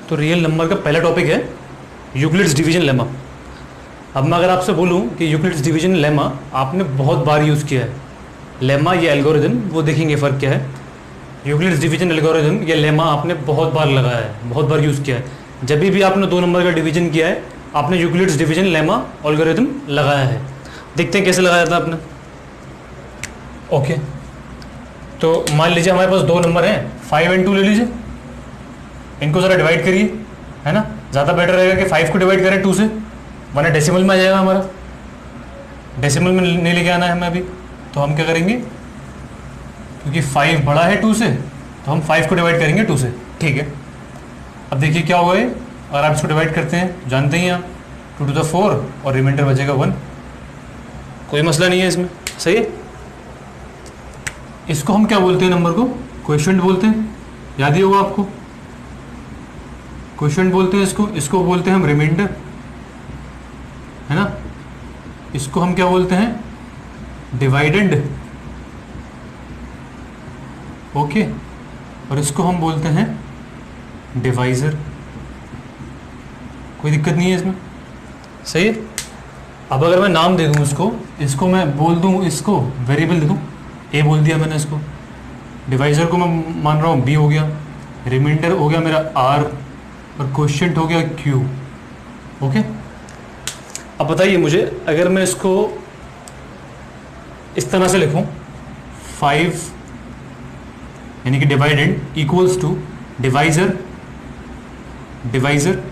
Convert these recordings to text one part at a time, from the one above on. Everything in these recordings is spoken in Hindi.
तो रियल नंबर का पहला टॉपिक है यूक्लिड्स डिवीजन लेमा। अब मैं अगर आपसे बोलूं कि यूक्लिड्स डिवीजन लेमा आपने बहुत बार यूज़ किया है, लेमा या एल्गोरिथम वो देखेंगे फ़र्क क्या है। यूक्लिड्स डिवीजन एल्गोरिथम या लेमा आपने बहुत बार लगाया है, बहुत बार यूज़ किया है। जब भी आपने 2 नंबर का डिवीजन किया है आपने यूक्लिड्स डिवीजन लेमा एल्गोरिथम लगाया है। देखते हैं कैसे लगाया था आपने। ओके, तो मान लीजिए हमारे पास 2 नंबर हैं, 5 और 2 ले लीजिए, इनको ज़रा डिवाइड करिए, है ना। ज़्यादा बेटर रहेगा कि 5 को डिवाइड करें 2 से, वरना डेसिमल में आ जाएगा हमारा। डेसिमल में नहीं लेके आना है हमें अभी, तो हम क्या करेंगे, क्योंकि 5 बड़ा है 2 से तो हम 5 को डिवाइड करेंगे 2 से। ठीक है, अब देखिए क्या हुआ है, अगर आप इसको डिवाइड करते हैं, जानते ही आप 2 to the 4 और रिमाइंडर बचेगा 1, कोई मसला नहीं है इसमें। सही है, इसको हम क्या बोलते हैं, नंबर को क्वोशिएंट बोलते हैं, याद ही होगा आपको। क्वोशिएंट बोलते हैं इसको बोलते हैं हम रिमाइंडर, है ना। इसको हम क्या बोलते हैं, डिवाइडेंड। ओके, और इसको हम बोलते हैं डिवाइजर। कोई दिक्कत नहीं है इसमें, सही है। अब अगर मैं नाम दे दूं इसको मैं बोल दूं, इसको वेरिएबल दे दूं, ए बोल दिया मैंने इसको। डिवाइजर को मैं मान रहा हूँ बी हो गया, रिमाइंडर हो गया मेरा आर, और क्वोशिएंट हो गया क्यू। ओके, अब बताइए मुझे, अगर मैं इसको इस तरह से लिखूं, 5 यानी कि dividend equals to divisor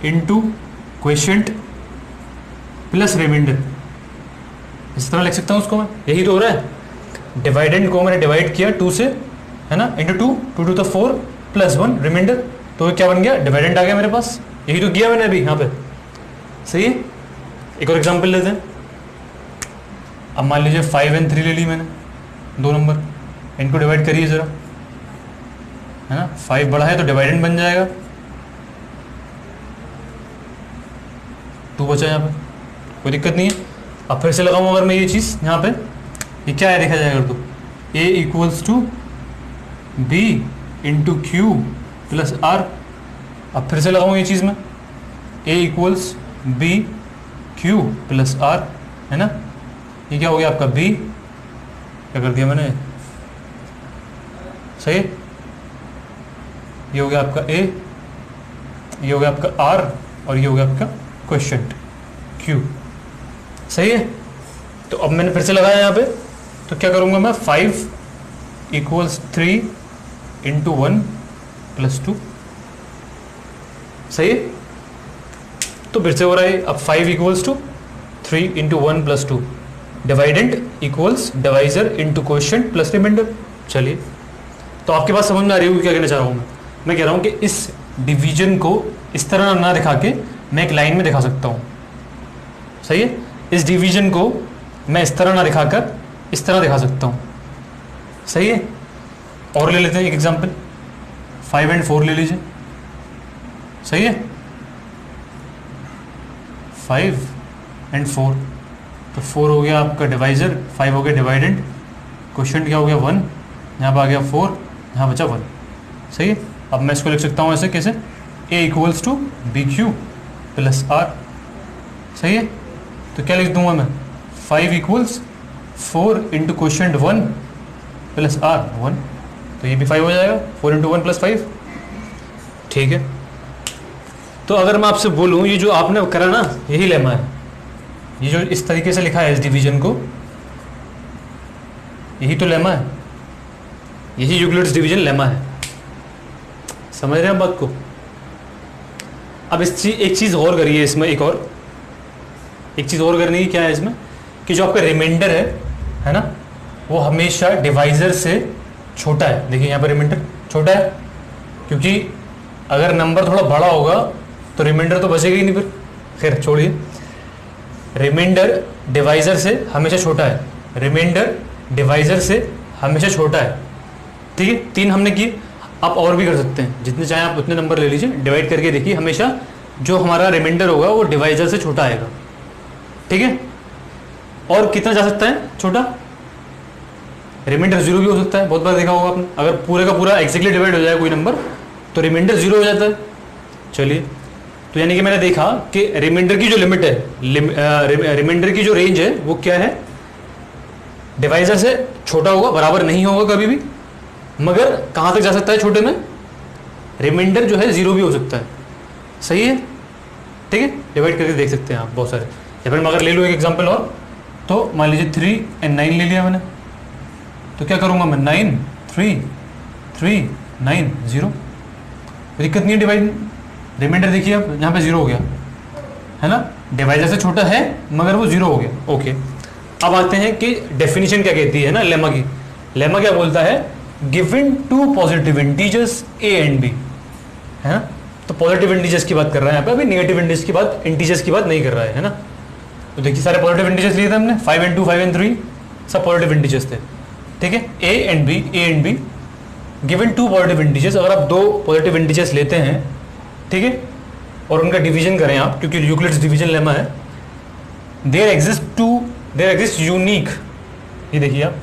into quotient plus remainder, इस तरह लिख सकता हूं उसको मैं। यही तो हो रहा है, डिवाइडेंड को मैंने डिवाइड किया 2 से, है ना, into 2 to the 4 plus 1 remainder, तो क्या बन गया, डिवाइडेंड आ गया मेरे पास। यही तो किया मैंने अभी यहाँ पे, सही है। एक और एग्जांपल लेते हैं। अब मान लीजिए 5 और 3 ले ली मैंने, 2 नंबर, इनको डिवाइड करिए ज़रा, है ना। 5 बड़ा है तो डिवाइडेंड बन जाएगा, 2 बचा यहाँ पे, कोई दिक्कत नहीं है। अब फिर से लगाऊँ अगर मैं ये चीज़ यहाँ पे, ये क्या है देखा जाएगा, तो a equals to B into Q plus R. अब फिर से लगाऊँ ये चीज़ में, a equals B Q plus R, है ना। ये क्या हो गया आपका b, क्या कर दिया मैंने, सही। ये हो गया आपका a, ये हो गया आपका r, और ये हो गया आपका क्वोशिएंट q, सही है। तो अब मैंने फिर से लगाया यहाँ पे, तो क्या करूँगा मैं, 5 इक्वल्स 3 इंटू 1 प्लस 2, सही है। तो फिर से हो रहा है, अब 5 equals to 3 into 1 plus 2, dividend equals divisor into quotient plus remainder. चलिए, तो आपके पास समझ में आ रही होगी क्या कहना चाह रहा हूँ मैं कह रहा हूँ कि इस डिवीजन को इस तरह ना दिखा के मैं एक लाइन में दिखा सकता हूँ, सही है। इस डिवीजन को मैं इस तरह ना दिखाकर इस तरह दिखा सकता हूँ, सही है। और ले लेते हैं एक एग्जांपल, 5 और 4 ले लीजिए, सही है। 5 और 4, तो 4 हो गया आपका डिवाइजर, 5 हो गया डिवाइडेंड, क्वोशिएंट क्या हो गया 1, यहाँ पर आ गया 4, यहाँ बचा 1, सही है। अब मैं इसको लिख सकता हूँ ऐसे, कैसे, a equals to B Q plus R, सही है। तो क्या लिख दूंगा मैं, 5 equals 4 into quotient 1 plus R 1, तो ये भी 5 हो जाएगा, 4 इंटू 1 प्लस 5, ठीक है। तो अगर मैं आपसे बोलूँ, ये जो आपने करा ना, यही लेमा है, ये जो इस तरीके से लिखा है इस डिवीजन को, यही तो लेमा है, यही यूक्लिड्स डिवीजन लेमा है। समझ रहे हैं बात को। अब एक चीज़ और करिए इसमें, एक चीज़ और करनी है, क्या है इसमें, कि जो आपका रिमाइंडर है ना, वो हमेशा डिवाइजर से छोटा है। देखिए यहाँ पर रिमाइंडर छोटा है, क्योंकि अगर नंबर थोड़ा बड़ा होगा तो रिमाइंडर तो बचेगा ही नहीं फिर। खैर छोड़िए, रिमाइंडर डिवाइजर से हमेशा छोटा है, रिमाइंडर डिवाइजर से हमेशा छोटा है, ठीक है। 3 हमने किए, आप और भी कर सकते हैं, जितने चाहे आप उतने नंबर ले लीजिए, डिवाइड करके देखिए, हमेशा जो हमारा रिमाइंडर होगा वो डिवाइजर से छोटा आएगा, ठीक है। और कितना जा सकता है छोटा, रिमाइंडर 0 भी हो सकता है, बहुत बार देखा होगा आपने। अगर पूरे का पूरा एक्जैक्टली डिवाइड हो जाए कोई नंबर तो रिमाइंडर 0 हो जाता है, चलिए, तो यानी कि मैंने देखा कि रिमाइंडर की जो लिमिट है, रिमाइंडर की जो रेंज है वो क्या है, डिवाइजर से छोटा होगा, बराबर नहीं होगा कभी भी, मगर कहाँ तक जा सकता है छोटे में, रिमाइंडर जो है 0 भी हो सकता है। सही है, ठीक है, डिवाइड करके देख सकते हैं आप बहुत सारे। या फिर मैं अगर ले लूँ एक एग्जांपल और, तो मान लीजिए 3 और 9 ले लिया मैंने, तो क्या करूँगा मैं, 9 3 3 9 0, दिक्कत नहीं है डिवाइड। रिमाइंडर देखिए अब यहाँ पे 0 हो गया है ना, डिवाइजर से छोटा है मगर वो 0 हो गया। ओके, अब आते हैं कि डेफिनेशन क्या कहती है ना लेमा की। लेमा क्या बोलता है, given two positive integers a and b, है ना। तो पॉजिटिव इंटीजर्स की बात कर रहा है यहाँ पे, अभी नेगेटिव इंटीजर्स की बात नहीं कर रहा है ना। तो देखिए सारे पॉजिटिव इंटीजर्स लिए थे हमने, 5 and 2 5 and 3 सब पॉजिटिव इंटीजर्स थे, ठीक है। a and b given two positive integers, अगर आप 2 पॉजिटिव इंटीजर्स लेते हैं, ठीक है, और उनका डिवीजन करें आप, क्योंकि यूक्लिड्स डिवीजन लेमा है, देयर एग्जिस्ट यूनिक, ये देखिए आप,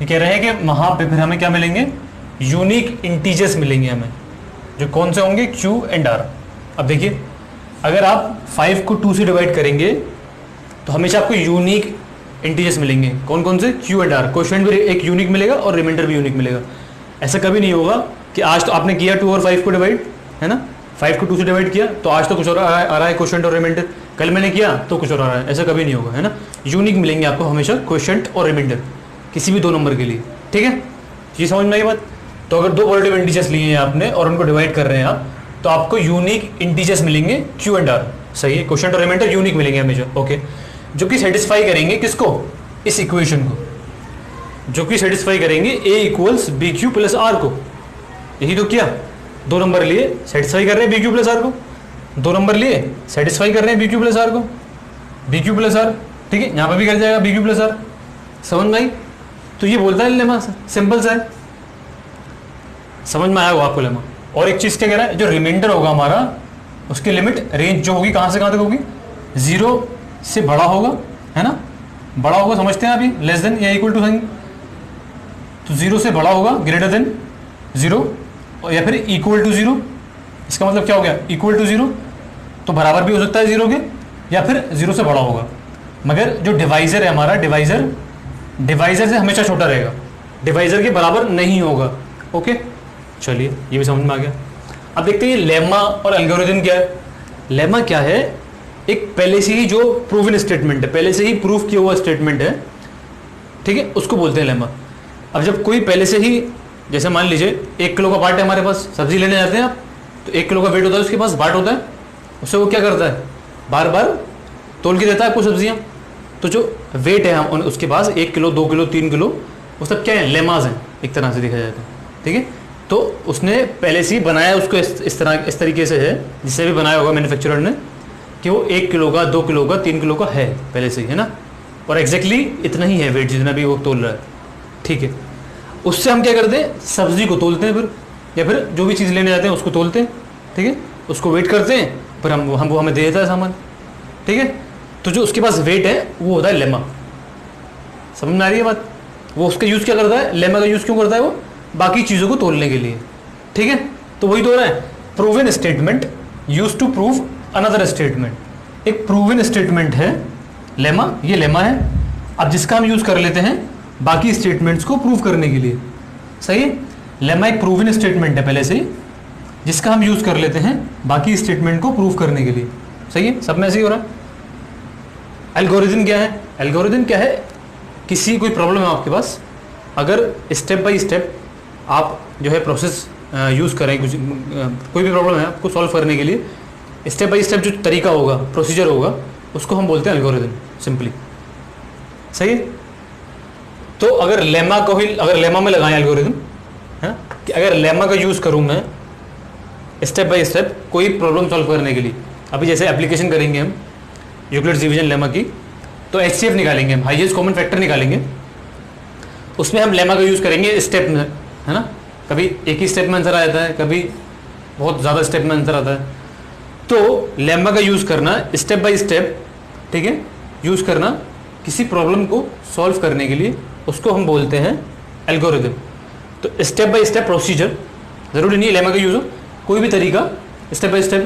ये कह रहे हैं कि वहाँ पे फिर हमें क्या मिलेंगे, यूनिक इंटीजर्स मिलेंगे हमें, जो कौन से होंगे, Q एंड R। अब देखिए अगर आप 5 को 2 से डिवाइड करेंगे तो हमेशा आपको यूनिक इंटीजर्स मिलेंगे। कौन कौन से, Q एंड R। कोएफिशिएंट भी एक यूनिक मिलेगा और रिमाइंडर भी यूनिक मिलेगा। ऐसा कभी नहीं होगा कि आज तो आपने किया 2 और 5 को डिवाइड, है ना, 5 को 2 से डिवाइड किया तो आज तो कुछ और आ रहा है कोएफिशिएंट और रिमाइंडर, कल मैंने किया तो कुछ और आ रहा है, ऐसा कभी नहीं होगा, है ना। यूनिक मिलेंगे आपको हमेशा कोएफिशिएंट और रिमाइंडर, किसी भी 2 नंबर के लिए, ठीक है। ये समझ में आई बात। तो अगर 2 पॉजिटिव इंटीजर्स लिए हैं आपने और उनको डिवाइड कर रहे हैं आप, तो आपको यूनिक इंटीजर्स मिलेंगे Q एंड R। सही है, कोएफिशिएंट और रिमाइंडर यूनिक मिलेंगे हमेशा। ओके, जो कि सेटिस्फाई करेंगे किसको, इस इक्वेशन को, जो कि सेटिस्फाई करेंगे a equals B Q plus R को। यही तो किया, 2 नंबर लिए सेटिस्फाई कर रहे हैं बी क्यू प्लस आर को, 2 नंबर लिए सेटिस्फाई कर रहे हैं बी क्यू प्लस आर को, बी क्यू प्लस आर, ठीक है। यहाँ पर भी कर जाएगा बी क्यू प्लस आर, समझ में आई। तो ये बोलता है लेमा, सिंपल सा है, समझ में आया होगा आपको लेमा। और एक चीज़ क्या कह रहा है, जो रिमाइंडर होगा हमारा, उसकी लिमिट रेंज जो होगी कहाँ से कहाँ तक होगी, 0 से बड़ा होगा, है ना, बड़ा होगा, समझते हैं अभी, लेस देन या इक्वल टू साइन, तो 0 से बड़ा होगा, ग्रेटर देन 0, या फिर इक्वल टू 0। इसका मतलब क्या हो गया, इक्वल टू 0, तो बराबर भी हो सकता है 0 के, या फिर 0 से बड़ा होगा। मगर जो डिवाइजर है हमारा, डिवाइजर से हमेशा छोटा रहेगा, डिवाइजर के बराबर नहीं होगा। ओके, चलिए ये भी समझ में आ गया। अब देखते हैं लेमा और एल्गोरिथम क्या है। लेमा क्या है, एक पहले से ही जो प्रूवन स्टेटमेंट है, पहले से ही प्रूफ किया हुआ स्टेटमेंट है, ठीक है, उसको बोलते हैं लेमा। अब जब कोई पहले से ही, जैसे मान लीजिए 1 किलो का बाट है हमारे पास, सब्जी लेने जाते हैं आप, तो 1 किलो का वेट होता है, उसके पास बाट होता है, उससे वो क्या करता है, बार बार तोल के देता है आपको सब्जियाँ। तो जो वेट है हम उसके पास 1 किलो 2 किलो 3 किलो, वो सब क्या है, लेमाज हैं एक तरह से देखा जाए तो, ठीक है। तो उसने पहले से ही बनाया उसको इस तरीके से है, जिससे भी बनाया होगा मैन्युफैक्चरर ने, कि वो 1 किलो का 2 किलो का 3 किलो का है पहले से ही, है ना, और एग्जैक्टली इतना ही है वेट जितना भी वो तोल रहा है, ठीक है। उससे हम क्या करते हैं, सब्जी को तोलते हैं फिर, या फिर जो भी चीज़ लेने जाते हैं उसको तोलते हैं, ठीक है, उसको वेट करते हैं, फिर हम वो हमें दे देता है सामान, ठीक है। तो जो उसके पास वेट है वो होता है लेमा। समझ में आ रही है बात। वो उसका यूज़ क्या करता है, लेमा का यूज़ क्यों करता है, वो बाकी चीज़ों को तोलने के लिए, ठीक है। तो वही तो हो रहा है, proven statement use to prove another statement. एक प्रूवन स्टेटमेंट है लेमा, ये लेमा है, अब जिसका हम यूज़ कर लेते हैं बाकी स्टेटमेंट्स को प्रूव करने के लिए। सही है, लेमा एक प्रूवन स्टेटमेंट है पहले से ही, जिसका हम यूज़ कर लेते हैं बाकी स्टेटमेंट को प्रूव करने के लिए। सही है, सब में ऐसे ही हो रहा है। एल्गोरिथम क्या है, एल्गोरिथम क्या है, किसी कोई प्रॉब्लम है आपके पास, अगर स्टेप बाय स्टेप आप जो है प्रोसेस यूज़ करें, कुछ कोई भी प्रॉब्लम है आपको सॉल्व करने के लिए, स्टेप बाय स्टेप जो तरीका होगा, प्रोसीजर होगा, उसको हम बोलते हैं एल्गोरिथम, सिंपली। सही है। तो अगर लेमा में लगाएं एल्गोरिथम, है कि अगर लेमा का यूज़ करूँ मैं स्टेप बाय स्टेप कोई प्रॉब्लम सॉल्व करने के लिए, अभी जैसे एप्लीकेशन करेंगे हम यूक्लिड्स डिवीजन लेमा की, तो HCF निकालेंगे हम, हाईएस्ट कॉमन फैक्टर निकालेंगे, उसमें हम लेमा का यूज़ करेंगे स्टेप में, है ना। कभी एक ही स्टेप में आंसर आ जाता है, कभी बहुत ज़्यादा स्टेप में आंसर आता है। तो लेमा का यूज़ करना स्टेप बाय स्टेप, ठीक है, यूज़ करना किसी प्रॉब्लम को सॉल्व करने के लिए, उसको हम बोलते हैं एल्गोरिथम। तो स्टेप बाय स्टेप प्रोसीजर, ज़रूरी नहीं है लेमा का यूज़ हो, कोई भी तरीका स्टेप बाय स्टेप